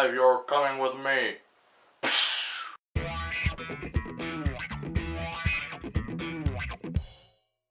5, you're coming with me.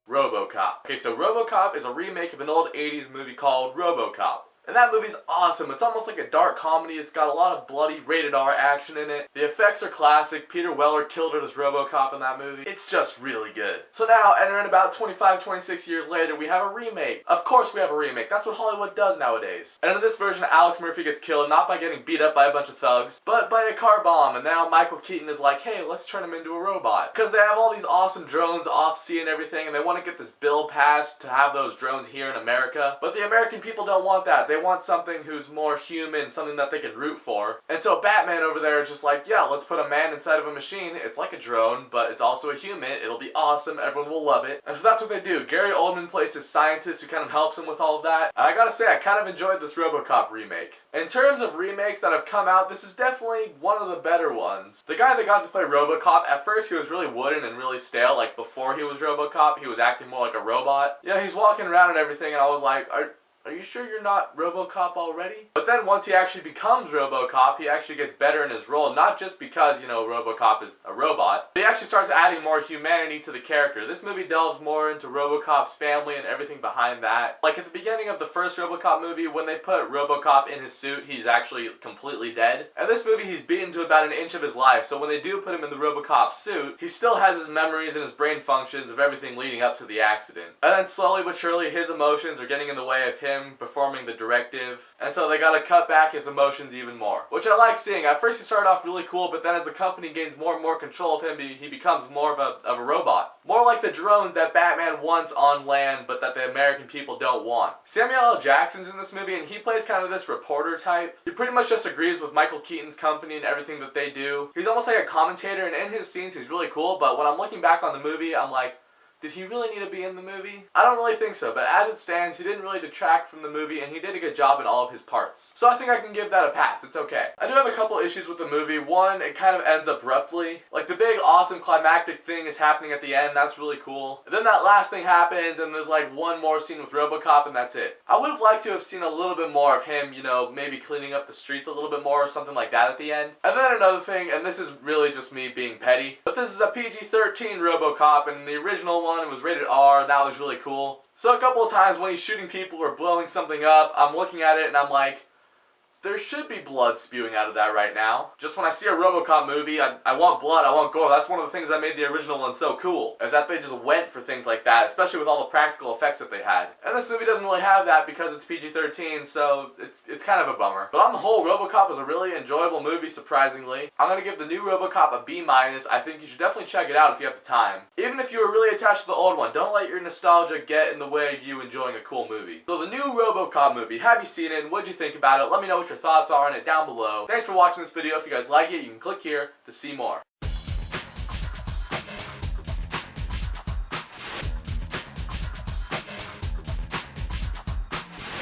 Robocop. Okay, so Robocop is a remake of an old 80s movie called Robocop. And that movie's awesome. It's almost like a dark comedy. It's got a lot of bloody rated R action in it. The effects are classic. Peter Weller killed it as Robocop in that movie. It's just really good. So now, entering about 25, 26 years later, we have a remake. Of course we have a remake. That's what Hollywood does nowadays. And in this version, Alex Murphy gets killed not by getting beat up by a bunch of thugs, but by a car bomb. And now Michael Keaton is like, hey, let's turn him into a robot. Because they have all these awesome drones off-sea and everything, and they want to get this bill passed to have those drones here in America. But the American people don't want that. They want something who's more human, something that they can root for. And so Batman over there is just like, yeah, let's put a man inside of a machine. It's like a drone, but it's also a human. It'll be awesome. Everyone will love it. And so that's what they do. Gary Oldman plays his scientist who kind of helps him with all of that. And I gotta say, I kind of enjoyed this Robocop remake. In terms of remakes that have come out, this is definitely one of the better ones. The guy that got to play Robocop, at first he was really wooden and really stale. Like before he was Robocop, he was acting more like a robot. Yeah, he's walking around and everything, and I was like, are you sure you're not Robocop already? But then once he actually becomes Robocop, he actually gets better in his role, not just because, you know, Robocop is a robot, but he actually starts adding more humanity to the character. This movie delves more into Robocop's family and everything behind that. Like at the beginning of the first Robocop movie, when they put Robocop in his suit, he's actually completely dead. And this movie, he's beaten to about an inch of his life, so when they do put him in the Robocop suit, he still has his memories and his brain functions of everything leading up to the accident. And then slowly but surely, his emotions are getting in the way of him performing the directive, and so they gotta cut back his emotions even more, which I like seeing. At first he started off really cool, but then as the company gains more and more control of him, he becomes more of a robot. More like the drones that Batman wants on land, but that the American people don't want. Samuel L. Jackson's in this movie, and he plays kind of this reporter type. He pretty much just agrees with Michael Keaton's company and everything that they do. He's almost like a commentator, and in his scenes he's really cool, but when I'm looking back on the movie, I'm like, did he really need to be in the movie? I don't really think so, but as it stands, he didn't really detract from the movie, and he did a good job in all of his parts. So I think I can give that a pass. It's okay. I do have a couple issues with the movie. One, it kind of ends abruptly. Like the big, awesome, climactic thing is happening at the end. That's really cool. And then that last thing happens, and there's like one more scene with Robocop, and that's it. I would have liked to have seen a little bit more of him, you know, maybe cleaning up the streets a little bit more or something like that at the end. And then another thing, and this is really just me being petty, but this is a PG-13 Robocop, and the original one, it was rated R, and that was really cool. So a couple of times when he's shooting people or blowing something up, I'm looking at it and I'm like, there should be blood spewing out of that right now. Just when I see a Robocop movie, I want blood, I want gore. That's one of the things that made the original one so cool, is that they just went for things like that, especially with all the practical effects that they had. And this movie doesn't really have that because it's PG-13, so it's kind of a bummer. But on the whole, Robocop is a really enjoyable movie, surprisingly. I'm gonna give the new Robocop a B-. I think you should definitely check it out if you have the time. Even if you were really attached to the old one, don't let your nostalgia get in the way of you enjoying a cool movie. So the new Robocop movie, have you seen it? What'd you think about it? Let me know what your thoughts are on it down below. Thanks for watching this video. If you guys like it, you can click here to see more.